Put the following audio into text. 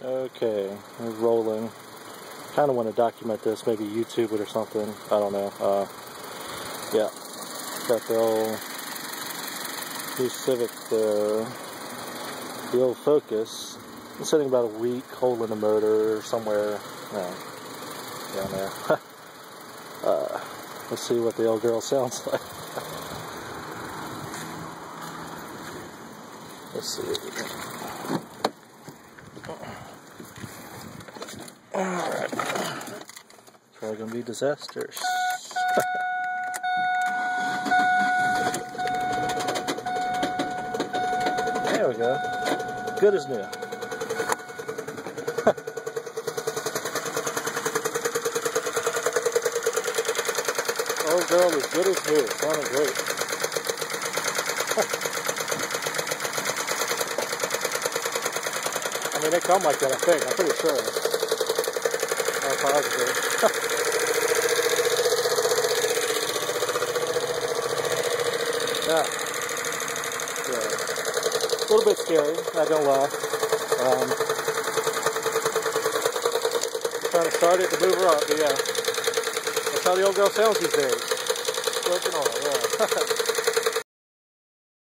Okay, we're rolling. Kind of want to document this, maybe YouTube it or something. I don't know. Yeah, got the old new Civic there. The old Focus. I'm sitting about a week, hole in the motor somewhere down there. Let's see what the old girl sounds like. Let's see. Alright. It's probably going to be disastrous. There we go. Good as new. Old girl is good as new. Sounded great. I mean, they come like that, I think. I'm pretty sure. I'm positive. Yeah. A little bit scary, not gonna lie. Trying to start it to move her up, but yeah. That's how the old girl sounds these days. Broken on, yeah.